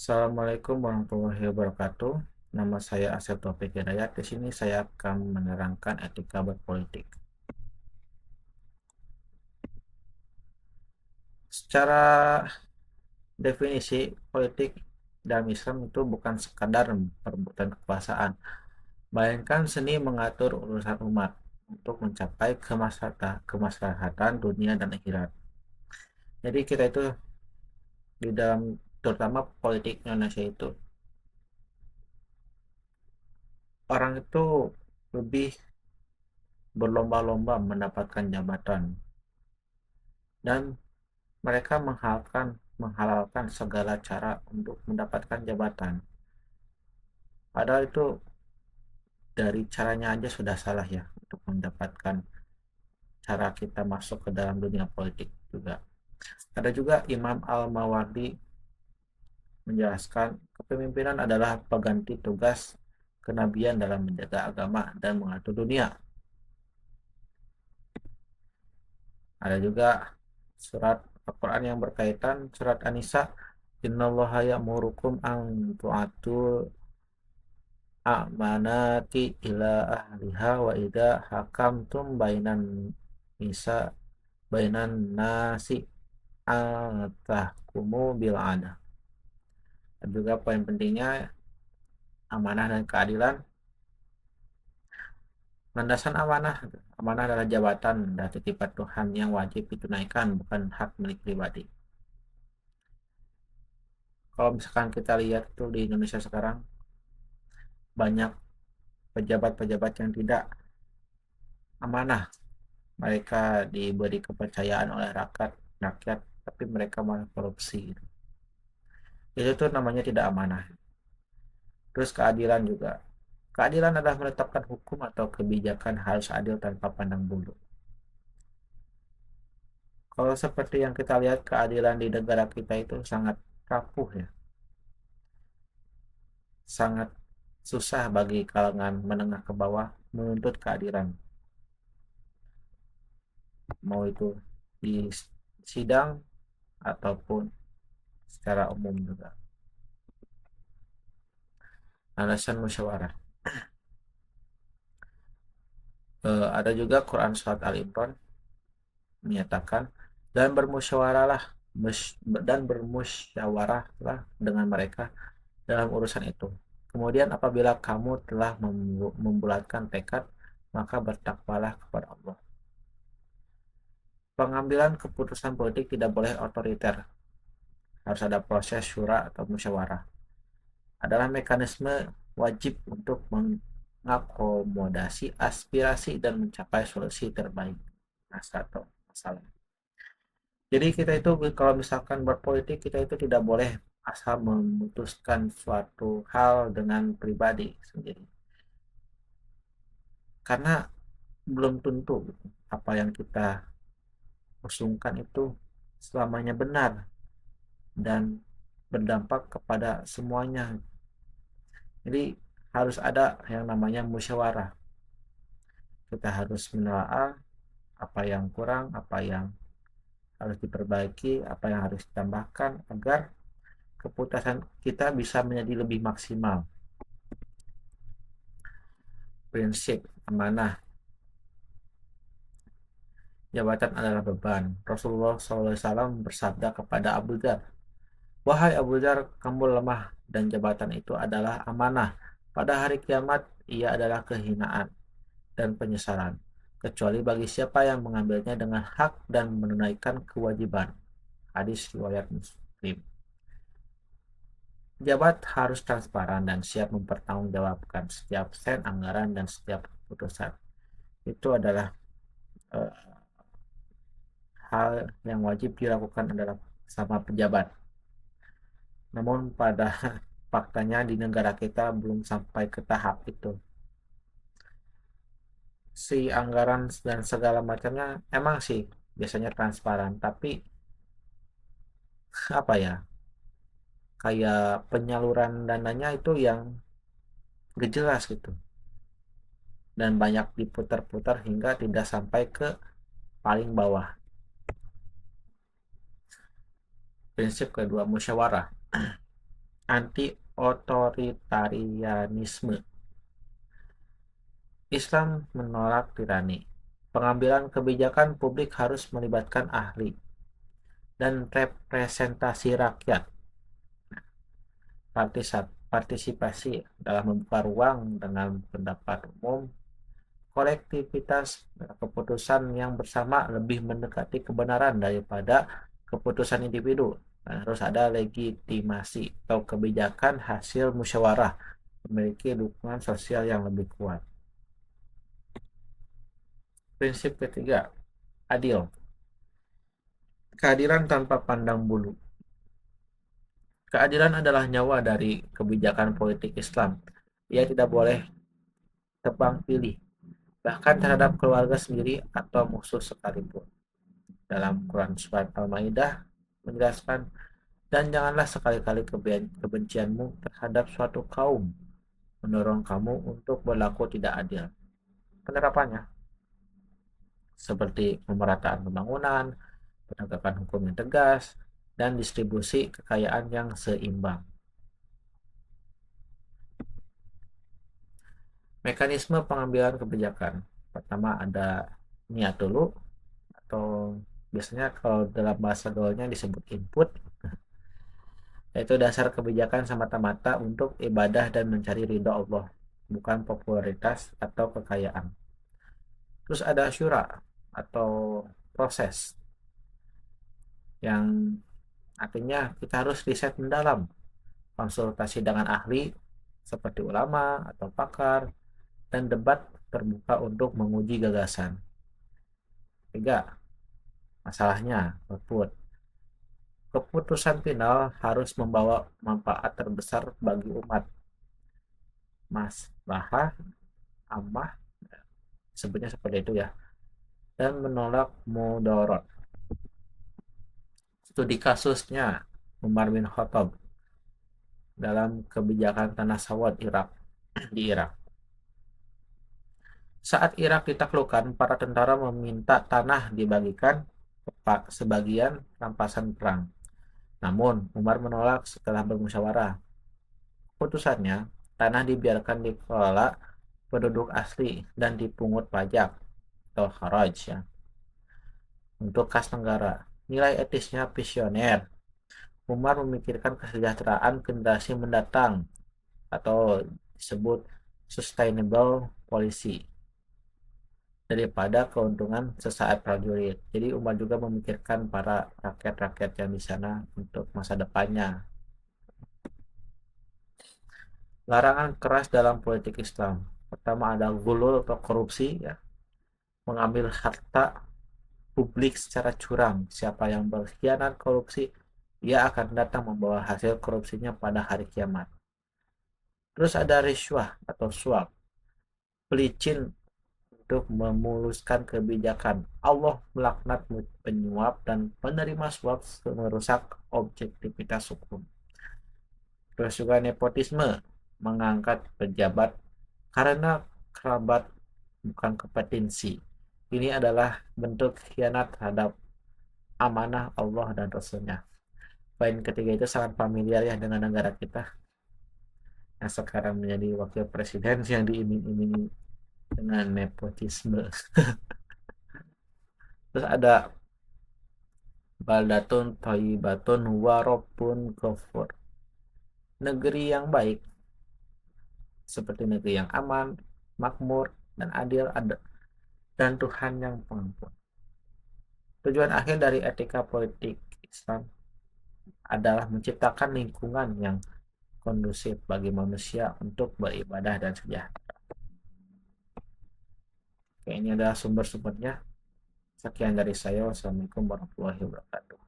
Assalamualaikum warahmatullahi wabarakatuh. Nama saya Asep Taufik Hidayat. Di sini saya akan menerangkan etika berpolitik. Secara definisi, politik dalam Islam itu bukan sekadar perebutan kekuasaan, melainkan seni mengatur urusan umat untuk mencapai kemaslahatan dunia dan akhirat. Jadi kita itu di dalam terutama politik Indonesia itu orang itu lebih berlomba-lomba mendapatkan jabatan dan mereka menghalalkan segala cara untuk mendapatkan jabatan. Padahal itu dari caranya aja sudah salah ya untuk mendapatkan cara kita masuk ke dalam dunia politik juga. Ada juga Imam Al-Mawardi menjelaskan kepemimpinan adalah pengganti tugas kenabian dalam menjaga agama dan mengatur dunia. Ada juga surat Al-Quran yang berkaitan surat An-Nisa, innallaha ya'murukum an tu'atul amanati ila ahliha wa idza hakamtum nisa bainan nasi atahkumu bil adl. Dan juga poin pentingnya amanah dan keadilan. Landasan amanah, amanah adalah jabatan dan titipan Tuhan yang wajib ditunaikan, bukan hak milik pribadi. Kalau misalkan kita lihat tuh di Indonesia sekarang banyak pejabat-pejabat yang tidak amanah. Mereka diberi kepercayaan oleh rakyat, tapi mereka malah korupsi. Itu tuh namanya tidak amanah. Terus keadilan juga. Keadilan adalah menetapkan hukum atau kebijakan harus adil tanpa pandang bulu. Kalau seperti yang kita lihat, keadilan di negara kita itu sangat rapuh ya. Sangat susah bagi kalangan menengah ke bawah menuntut keadilan. Mau itu di sidang ataupun secara umum juga. Alasan musyawarah. Ada juga Quran Surat Al-Imran menyatakan dan bermusyawarahlah dengan mereka dalam urusan itu. Kemudian apabila kamu telah membulatkan tekad, maka bertakwalah kepada Allah. Pengambilan keputusan politik tidak boleh otoriter. Harus ada proses syura atau musyawarah. Adalah mekanisme wajib untuk mengakomodasi aspirasi dan mencapai solusi terbaik atau masalah. Jadi kita itu kalau misalkan berpolitik, kita itu tidak boleh asal memutuskan suatu hal dengan pribadi sendiri. Karena belum tentu apa yang kita usungkan itu selamanya benar dan berdampak kepada semuanya. Jadi harus ada yang namanya musyawarah. Kita harus menelaah apa yang kurang, apa yang harus diperbaiki, apa yang harus ditambahkan agar keputusan kita bisa menjadi lebih maksimal. Prinsip amanah. Jabatan adalah beban. Rasulullah SAW bersabda kepada Abu Dzar, wahai Abu Dzar, kamu lemah dan jabatan itu adalah amanah. Pada hari kiamat ia adalah kehinaan dan penyesalan, kecuali bagi siapa yang mengambilnya dengan hak dan menunaikan kewajiban. Hadis riwayat Muslim. Pejabat harus transparan dan siap mempertanggungjawabkan setiap sen anggaran dan setiap keputusan. Itu adalah eh, hal yang wajib dilakukan adalah sama pejabat. Namun pada faktanya di negara kita belum sampai ke tahap itu. Si anggaran dan segala macamnya emang sih biasanya transparan, tapi apa ya, kayak penyaluran dananya itu yang gak jelas gitu dan banyak diputar-putar hingga tidak sampai ke paling bawah. Prinsip kedua, musyawarah. anti-otoritarianisme. Islam menolak tirani. Pengambilan kebijakan publik harus melibatkan ahli dan representasi rakyat. Partisipasi dalam membuka ruang dengan pendapat umum, kolektivitas keputusan yang bersama lebih mendekati kebenaran daripada keputusan individu. Nah, harus ada legitimasi atau kebijakan hasil musyawarah memiliki dukungan sosial yang lebih kuat. Prinsip ketiga, adil. Keadilan tanpa pandang bulu. Keadilan adalah nyawa dari kebijakan politik Islam. Ia tidak boleh tebang pilih, bahkan terhadap keluarga sendiri atau musuh sekalipun. Dalam Quran Surat Al-Maidah menjelaskan, dan janganlah sekali-kali kebencianmu terhadap suatu kaum mendorong kamu untuk berlaku tidak adil. Penerapannya seperti pemerataan pembangunan, penegakan hukum yang tegas, dan distribusi kekayaan yang seimbang. Mekanisme pengambilan kebijakan. Pertama ada niat dulu, atau biasanya kalau dalam bahasa gaulnya disebut input, yaitu dasar kebijakan semata-mata untuk ibadah dan mencari ridho Allah, bukan popularitas atau kekayaan. Terus ada syura atau proses, yang artinya kita harus riset mendalam, konsultasi dengan ahli seperti ulama atau pakar, dan debat terbuka untuk menguji gagasan. 3. Masalahnya, output. Keputusan final harus membawa manfaat terbesar bagi umat. Maslahah ammah, sebutnya seperti itu ya. Dan menolak mudarat. Studi kasusnya Umar bin Khattab dalam kebijakan tanah sawat Irak di Irak. Saat Irak ditaklukkan, para tentara meminta tanah dibagikan sebagian rampasan perang. Namun, Umar menolak setelah bermusyawarah. Keputusannya, tanah dibiarkan dikelola penduduk asli dan dipungut pajak atau kharaj ya, untuk kas negara. Nilai etisnya visioner. Umar memikirkan kesejahteraan generasi mendatang atau disebut sustainable policy daripada keuntungan sesaat prajurit. Jadi Umar juga memikirkan para rakyat-rakyat yang di sana untuk masa depannya. Larangan keras dalam politik Islam. Pertama ada gulul atau korupsi ya, mengambil harta publik secara curang. Siapa yang berkhianat korupsi, ia akan datang membawa hasil korupsinya pada hari kiamat. Terus ada riswah atau suap, pelicin untuk memuluskan kebijakan. Allah melaknat penyuap dan penerima suap merusak objektivitas hukum. Terus juga nepotisme, mengangkat pejabat karena kerabat bukan kompetensi. Ini adalah bentuk khianat terhadap amanah Allah dan Rasulnya. Poin ketiga itu sangat familiar ya dengan negara kita yang sekarang menjadi wakil presiden yang diiming-imingi dengan nepotisme. Terus ada baldatun thayyibatun warobun ghafur. Negeri yang baik seperti negeri yang aman, makmur, dan adil ada, dan Tuhan yang pengampun. Tujuan akhir dari etika politik Islam adalah menciptakan lingkungan yang kondusif bagi manusia untuk beribadah dan sejahtera. Oke, ini adalah sumber-sumbernya. Sekian dari saya. Wassalamualaikum warahmatullahi wabarakatuh.